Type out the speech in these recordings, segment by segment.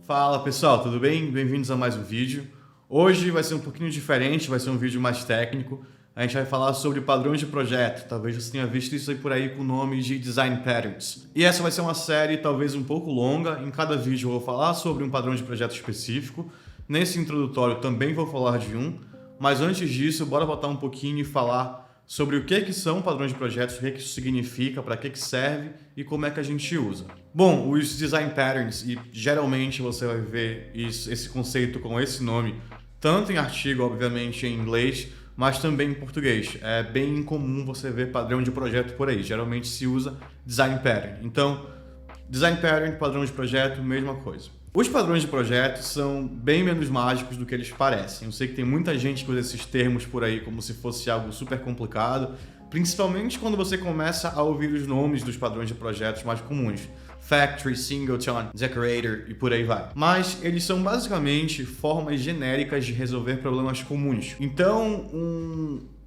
Fala pessoal, tudo bem? Bem-vindos a mais um vídeo. Hoje vai ser um pouquinho diferente, vai ser um vídeo mais técnico. A gente vai falar sobre padrões de projeto. Talvez você tenha visto isso aí por aí com o nome de Design Patterns. E essa vai ser uma série talvez um pouco longa. Em cada vídeo eu vou falar sobre um padrão de projeto específico. Nesse introdutório também vou falar de um. Mas antes disso, bora voltar um pouquinho e falar sobre o que são padrões de projetos, o que isso significa, para que serve e como é que a gente usa. Bom, os Design Patterns, e geralmente você vai ver esse conceito com esse nome, tanto em artigo, obviamente, em inglês, mas também em português. É bem incomum você ver padrão de projeto por aí. Geralmente se usa Design Pattern. Então, Design Pattern, padrão de projeto, mesma coisa. Os padrões de projeto são bem menos mágicos do que eles parecem. Eu sei que tem muita gente que usa esses termos por aí como se fosse algo super complicado, principalmente quando você começa a ouvir os nomes dos padrões de projetos mais comuns. Factory, Singleton, Decorator e por aí vai. Mas eles são basicamente formas genéricas de resolver problemas comuns. Então,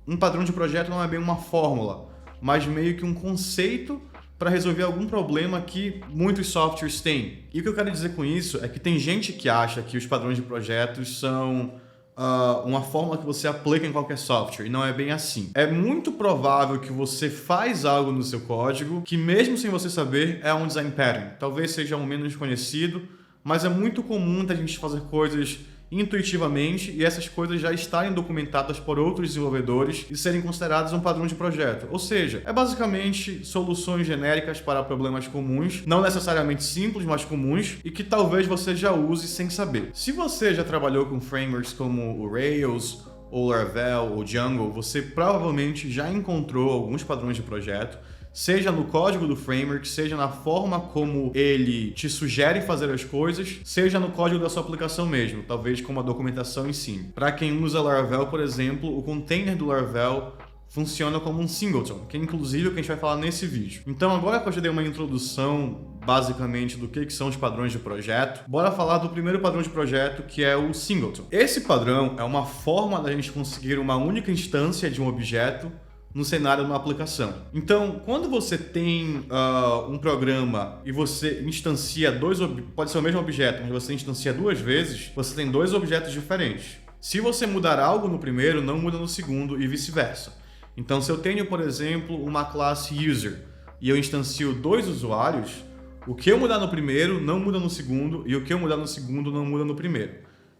um padrão de projeto não é bem uma fórmula, mas meio que um conceito para resolver algum problema que muitos softwares têm. E o que eu quero dizer com isso é que tem gente que acha que os padrões de projetos são uma fórmula que você aplica em qualquer software, e não é bem assim. É muito provável que você faz algo no seu código que, mesmo sem você saber, é um design pattern. Talvez seja um menos conhecido, mas é muito comum a gente fazer coisas intuitivamente e essas coisas já estarem documentadas por outros desenvolvedores e serem consideradas um padrão de projeto. Ou seja, é basicamente soluções genéricas para problemas comuns, não necessariamente simples, mas comuns, e que talvez você já use sem saber. Se você já trabalhou com frameworks como o Rails, ou Laravel, ou Django, você provavelmente já encontrou alguns padrões de projeto, seja no código do framework, seja na forma como ele te sugere fazer as coisas, seja no código da sua aplicação mesmo, talvez como a documentação em si. Para quem usa Laravel, por exemplo, o container do Laravel funciona como um singleton, que é inclusive o que a gente vai falar nesse vídeo. Então agora que eu já dei uma introdução basicamente do que são os padrões de projeto, bora falar do primeiro padrão de projeto, que é o singleton. Esse padrão é uma forma da gente conseguir uma única instância de um objeto no cenário de uma aplicação. Então, quando você tem um programa e você instancia pode ser o mesmo objeto, mas você instancia duas vezes, você tem dois objetos diferentes. Se você mudar algo no primeiro, não muda no segundo e vice-versa. Então, se eu tenho, por exemplo, uma classe user e eu instancio dois usuários, o que eu mudar no primeiro não muda no segundo e o que eu mudar no segundo não muda no primeiro.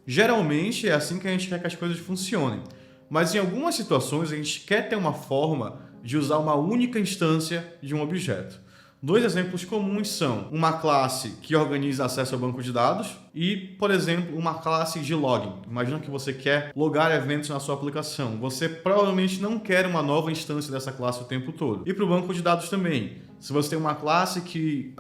Geralmente é assim que a gente quer que as coisas funcionem. Mas em algumas situações a gente quer ter uma forma de usar uma única instância de um objeto. Dois exemplos comuns são uma classe que organiza acesso ao banco de dados e, por exemplo, uma classe de login. Imagina que você quer logar eventos na sua aplicação. Você provavelmente não quer uma nova instância dessa classe o tempo todo. E para o banco de dados também. Se você tem uma classe que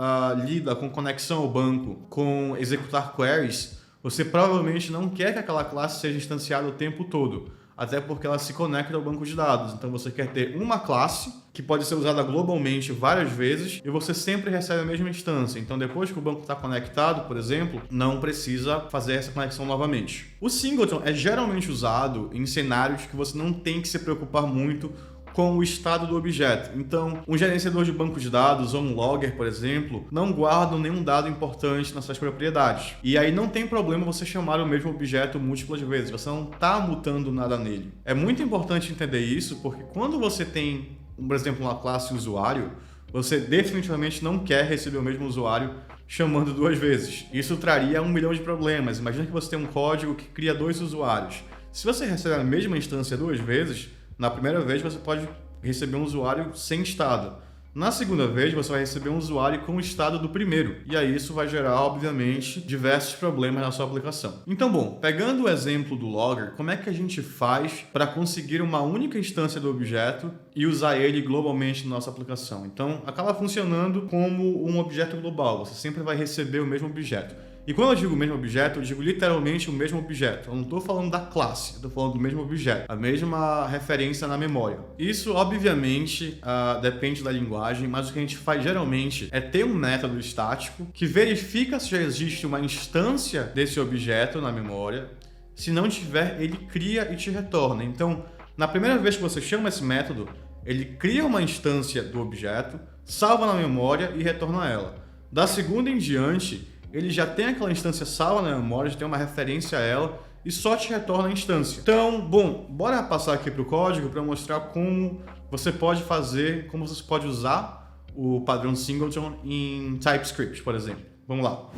lida com conexão ao banco, com executar queries, você provavelmente não quer que aquela classe seja instanciada o tempo todo, até porque ela se conecta ao banco de dados. Então você quer ter uma classe que pode ser usada globalmente várias vezes e você sempre recebe a mesma instância. Então depois que o banco está conectado, por exemplo, não precisa fazer essa conexão novamente. O singleton é geralmente usado em cenários que você não tem que se preocupar muito com o estado do objeto. Então, um gerenciador de banco de dados ou um logger, por exemplo, não guardam nenhum dado importante nas suas propriedades. E aí não tem problema você chamar o mesmo objeto múltiplas vezes, você não está mutando nada nele. É muito importante entender isso, porque quando você tem, por exemplo, uma classe usuário, você definitivamente não quer receber o mesmo usuário chamando duas vezes. Isso traria 1 milhão de problemas. Imagina que você tem um código que cria dois usuários. Se você recebe a mesma instância duas vezes, na primeira vez você pode receber um usuário sem estado. Na segunda vez você vai receber um usuário com o estado do primeiro. E aí isso vai gerar, obviamente, diversos problemas na sua aplicação. Então, bom, pegando o exemplo do logger, como é que a gente faz para conseguir uma única instância do objeto e usar ele globalmente na nossa aplicação? Então, acaba funcionando como um objeto global. Você sempre vai receber o mesmo objeto. E quando eu digo o mesmo objeto, eu digo literalmente o mesmo objeto. Eu não estou falando da classe, eu estou falando do mesmo objeto, a mesma referência na memória. Isso, obviamente, depende da linguagem, mas o que a gente faz geralmente é ter um método estático que verifica se já existe uma instância desse objeto na memória. Se não tiver, ele cria e te retorna. Então, na primeira vez que você chama esse método, ele cria uma instância do objeto, salva na memória e retorna ela. Da segunda em diante, ele já tem aquela instância salva na memória, já tem uma referência a ela e só te retorna a instância. Então, bom, bora passar aqui para o código para mostrar como você pode fazer, como você pode usar o padrão singleton em TypeScript, por exemplo. Vamos lá.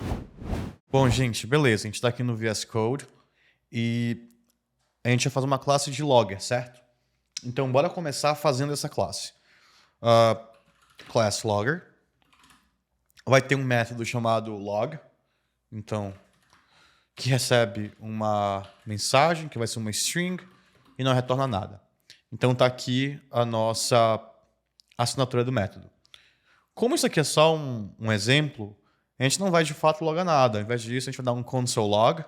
Bom, gente, beleza. A gente está aqui no VS Code e a gente vai fazer uma classe de logger, certo? Então, bora começar fazendo essa classe. Class logger. Vai ter um método chamado log, então, que recebe uma mensagem, que vai ser uma string, e não retorna nada. Então, está aqui a nossa assinatura do método. Como isso aqui é só um exemplo, a gente não vai de fato logar nada. Ao invés disso, a gente vai dar um console log,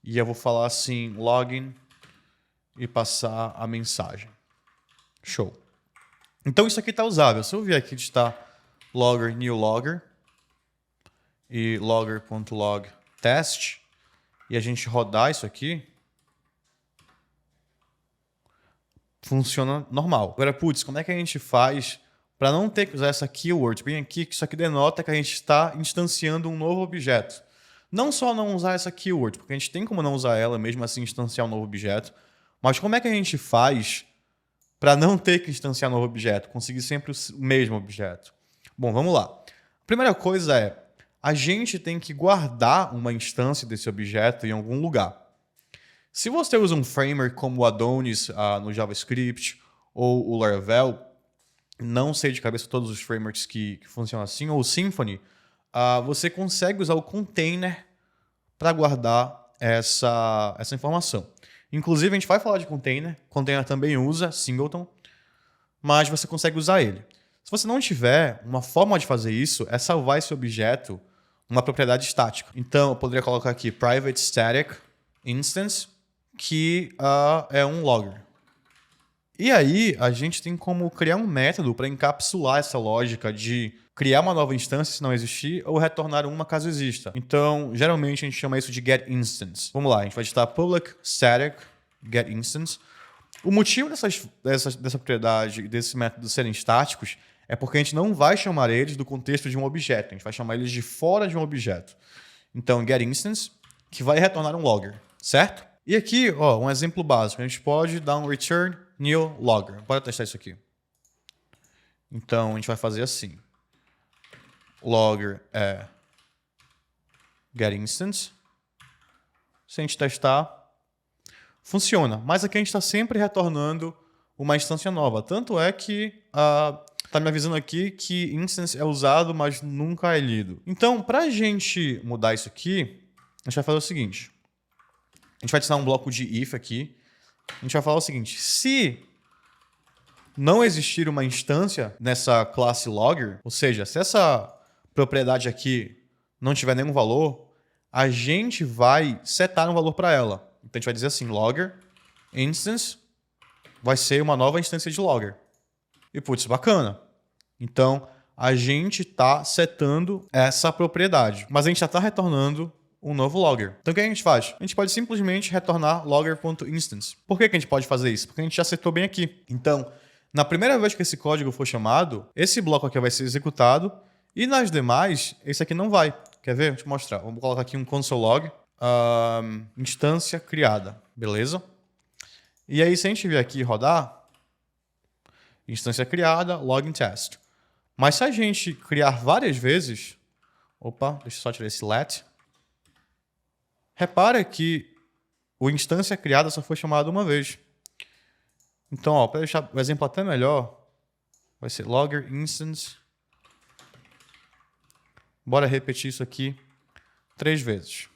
e eu vou falar assim, login, e passar a mensagem. Show. Então, isso aqui está usável. Se eu vier aqui digitar logger, new logger, e logger.log test, e a gente rodar isso aqui, funciona normal. Agora, putz, como é que a gente faz para não ter que usar essa keyword bem aqui, que isso aqui denota que a gente está instanciando um novo objeto? Não só não usar essa keyword, porque a gente tem como não usar ela, mesmo assim instanciar um novo objeto, mas como é que a gente faz para não ter que instanciar um novo objeto, conseguir sempre o mesmo objeto? Bom, vamos lá. A primeira coisa é, a gente tem que guardar uma instância desse objeto em algum lugar. Se você usa um framework como o Adonis no JavaScript ou o Laravel, não sei de cabeça todos os frameworks que funcionam assim, ou o Symfony, você consegue usar o container para guardar essa informação. Inclusive, a gente vai falar de container. Container também usa singleton, mas você consegue usar ele. Se você não tiver uma forma de fazer isso, é salvar esse objeto numa propriedade estática. Então, eu poderia colocar aqui private static instance, que é um logger. E aí, a gente tem como criar um método para encapsular essa lógica de criar uma nova instância se não existir ou retornar uma caso exista. Então, geralmente, a gente chama isso de getInstance. Vamos lá, a gente vai digitar public static getInstance. O motivo dessa propriedade e desse método serem estáticos é porque a gente não vai chamar eles do contexto de um objeto, a gente vai chamar eles de fora de um objeto. Então, getInstance, que vai retornar um logger, certo? E aqui, ó, um exemplo básico, a gente pode dar um return new logger. Bora testar isso aqui. Então, a gente vai fazer assim. Logger é getInstance. Se a gente testar, funciona. Mas aqui a gente está sempre retornando uma instância nova. Tanto é que está me avisando aqui que instance é usado, mas nunca é lido. Então, para a gente mudar isso aqui, a gente vai fazer o seguinte. A gente vai adicionar um bloco de if aqui. A gente vai falar o seguinte. Se não existir uma instância nessa classe logger, ou seja, se essa propriedade aqui não tiver nenhum valor, a gente vai setar um valor para ela. Então, a gente vai dizer assim, logger instance vai ser uma nova instância de logger. E, putz, bacana. Então, a gente está setando essa propriedade. Mas a gente já está retornando um novo logger. Então, o que a gente faz? A gente pode simplesmente retornar logger.instance. Por que a gente pode fazer isso? Porque a gente já setou bem aqui. Então, na primeira vez que esse código for chamado, esse bloco aqui vai ser executado e nas demais, esse aqui não vai. Quer ver? Vou te mostrar. Vamos colocar aqui um console log. Instância criada. Beleza? E aí, se a gente vier aqui e rodar, instância criada, login test. Mas se a gente criar várias vezes... Opa, deixa eu só tirar esse let. Repara que o instância criada só foi chamado uma vez. Então, para deixar o exemplo até melhor, vai ser logger instance. Bora repetir isso aqui 3 vezes.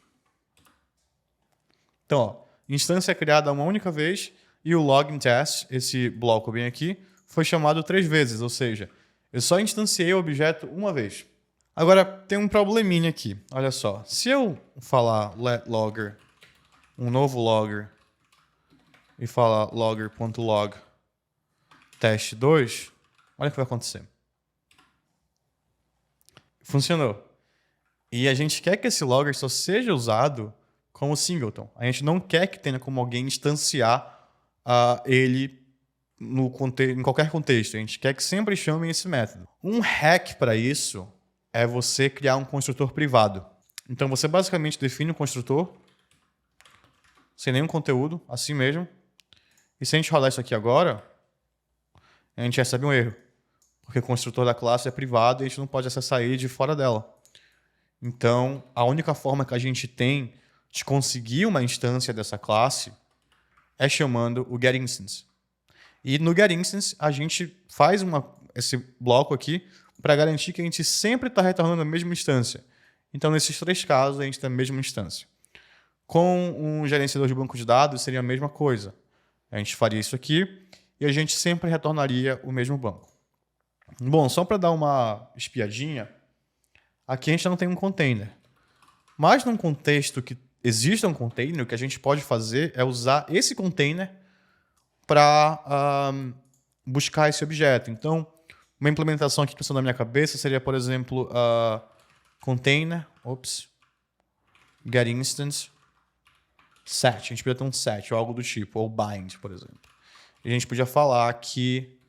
Então, ó, instância criada uma única vez e o login test, esse bloco bem aqui, foi chamado 3 vezes, ou seja, eu só instanciei o objeto uma vez. Agora, tem um probleminha aqui. Olha só. Se eu falar let logger, um novo logger, e falar logger.log test2, olha o que vai acontecer. Funcionou. E a gente quer que esse logger só seja usado como singleton. A gente não quer que tenha como alguém instanciar ele em qualquer contexto. A gente quer que sempre chamem esse método. Um hack para isso é você criar um construtor privado. Então você basicamente define o construtor sem nenhum conteúdo, assim mesmo. E se a gente rodar isso aqui agora, a gente recebe um erro. Porque o construtor da classe é privado e a gente não pode acessar ele de fora dela. Então, a única forma que a gente tem de conseguir uma instância dessa classe é chamando o getInstance. E no getInstance, a gente faz esse bloco aqui para garantir que a gente sempre está retornando a mesma instância. Então, nesses 3 casos, a gente tem a mesma instância. Com um gerenciador de banco de dados, seria a mesma coisa. A gente faria isso aqui e a gente sempre retornaria o mesmo banco. Bom, só para dar uma espiadinha, aqui a gente não tem um container. Mas num contexto que exista um container, o que a gente pode fazer é usar esse container para buscar esse objeto. Então, uma implementação aqui pensando na minha cabeça seria, por exemplo, container, getInstance, set. A gente podia ter um set ou algo do tipo, ou bind, por exemplo. E a gente podia falar que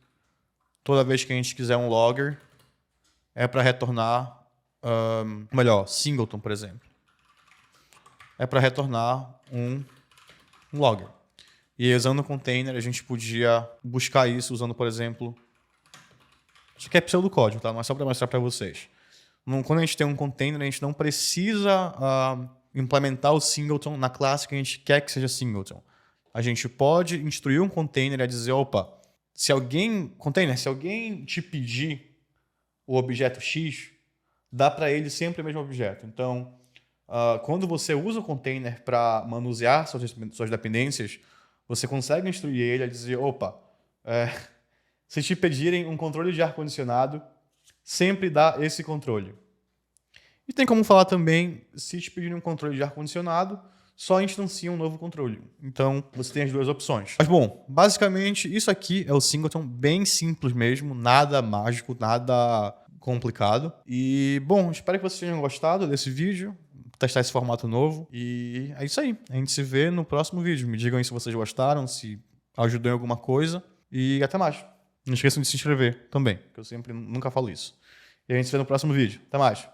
toda vez que a gente quiser um logger, é para retornar, singleton, por exemplo. É para retornar um logger. E usando o container, a gente podia buscar isso usando, por exemplo... Isso aqui é pseudocódigo, tá? Mas só para mostrar para vocês. Quando a gente tem um container, a gente não precisa implementar o singleton na classe que a gente quer que seja singleton. A gente pode instruir um container a dizer, opa, se alguém te pedir o objeto X, dá para ele sempre o mesmo objeto. Então, quando você usa o container para manusear suas dependências, você consegue instruir ele a dizer, opa, se te pedirem um controle de ar-condicionado, sempre dá esse controle. E tem como falar também, se te pedirem um controle de ar-condicionado, só instancia um novo controle. Então, você tem as 2 opções. Mas, bom, basicamente, isso aqui é o singleton bem simples mesmo, nada mágico, nada complicado. E, bom, espero que vocês tenham gostado desse vídeo, testar esse formato novo. E é isso aí. A gente se vê no próximo vídeo. Me digam aí se vocês gostaram, se ajudou em alguma coisa. E até mais. Não esqueçam de se inscrever também, que eu nunca falo isso. E a gente se vê no próximo vídeo. Até mais.